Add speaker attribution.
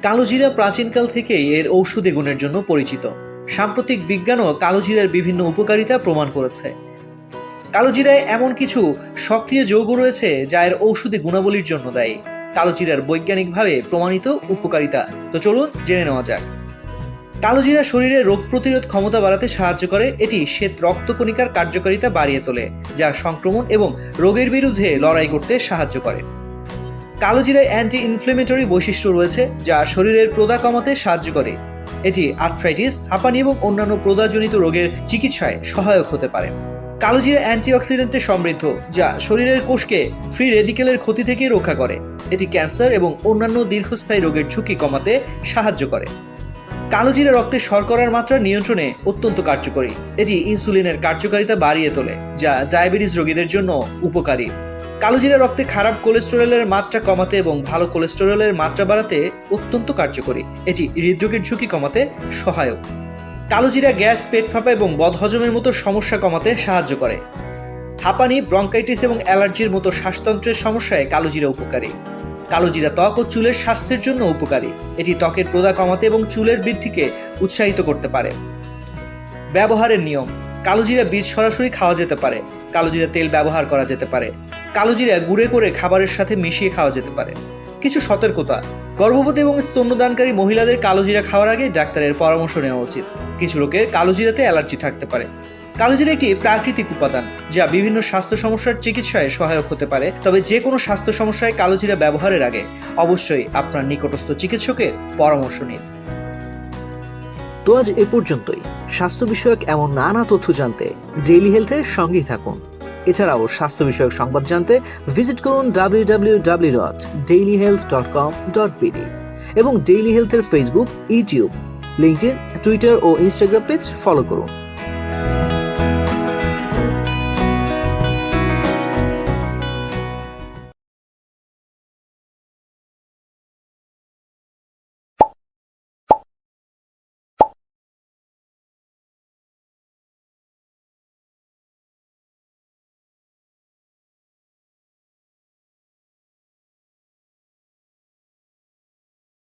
Speaker 1: কালোজিরা প্রাচীনকাল থেকেই এর ঔষধি গুণের জন্য পরিচিত। সাম্প্রতিক বিজ্ঞানও কালোজিরার বিভিন্ন উপকারিতা প্রমাণ করেছে। কালোজিরায় এমন কিছু সক্রিয় যৌগ রয়েছে যা এর ঔষধি গুণাবলীর জন্য দায়ী। কালোজিরার বৈজ্ঞানিকভাবে প্রমাণিত উপকারিতা তো চলুন জেনে নেওয়া যাক। কালোজিরা শরীরে রোগ প্রতিরোধ ক্ষমতা বাড়াতে সাহায্য করে। এটি শ্বেত রক্তকণিকার কার্যকারিতা বাড়িয়ে তোলে, যা সংক্রমণ এবং রোগের বিরুদ্ধে লড়াই করতে সাহায্য করে। কালোজিরায় অ্যান্টি ইনফ্লেমেটরি বৈশিষ্ট্য রয়েছে, যা শরীরের প্রদাহ কমাতে সাহায্য করে। এটি আর্থ্রাইটিস, হাঁপানি এবং অন্যান্য প্রদাহজনিত রোগের চিকিৎসায় সহায়ক হতে পারে। কালোজিরা অ্যান্টিঅক্সিডেন্টে সমৃদ্ধ, যা শরীরের কোষকে ফ্রি রেডিকেলের ক্ষতি থেকে রক্ষা করে। এটি ক্যান্সার এবং অন্যান্য দীর্ঘস্থায়ী রোগের ঝুঁকি কমাতে সাহায্য করে। কালোজিরা রক্তে শর্করার মাত্রা নিয়ন্ত্রণে অত্যন্ত কার্যকরী। এটি ইনসুলিনের কার্যকারিতা বাড়িয়ে তোলে, যা ডায়াবেটিস রোগীদের জন্য উপকারী। কালোজিরা রক্তে খারাপ কোলেস্টেরলের মাত্রা কমাতে এবং ভালো কোলেস্টেরলের মাত্রা বাড়াতে অত্যন্ত কার্যকরী। এটি হৃদরোগের ঝুঁকি কমাতে সহায়ক। কালোজিরা গ্যাস, পেট ফাঁপা এবং বদহজমের মতো সমস্যা কমাতে সাহায্য করে। হাঁপানি, ব্রঙ্কাইটিস এবং অ্যালার্জির মতো শ্বাসতন্ত্রের সমস্যায় কালোজিরা উপকারী। কালোজিরা ত্বক ও চুলের স্বাস্থ্যের জন্য উপকারী। এটি ত্বকের প্রদাহ কমাতে এবং চুলের বৃদ্ধিকে উৎসাহিত করতে পারে। ব্যবহারের নিয়ম: কালোজিরা বীজ সরাসরি খাওয়া যেতে পারে। কালোজিরা তেল ব্যবহার করা যেতে পারে। কালোজিরা গুঁড়ে করে খাবারের সাথে মিশিয়ে খাওয়া যেতে পারে। কিছু সতর্কতা: গর্ভবতী এবং স্তন্যদানকারী মহিলাদের কালোজিরা খাওয়ার আগে ডাক্তারের পরামর্শ নেওয়া উচিত। কিছু লোকের কালোজিরাতে অ্যালার্জি থাকতে পারে। কালোজিরা একটি প্রাকৃতিক উপাদান যা বিভিন্ন স্বাস্থ্য সমস্যার চিকিৎসায় সহায়ক হতে পারে। তবে যে কোনো স্বাস্থ্য সমস্যায় কালোজিরা ব্যবহারের আগে অবশ্যই আপনার নিকটস্থ চিকিৎসকের পরামর্শ নিন।
Speaker 2: তো আজ এ পর্যন্তই। স্বাস্থ্য বিষয়ক এমন নানা তথ্য জানতে ডেইলি হেলথের সঙ্গেই থাকুন। এছাড়াও স্বাস্থ্য বিষয়ক সংবাদ জানতে ভিজিট করুন www.dailyhealth.com.bd এবং ডেইলি হেলথের ফেসবুক, ইউটিউব, লিঙ্কডইন, টুইটার ও ইনস্টাগ্রাম পেজ ফলো করুন।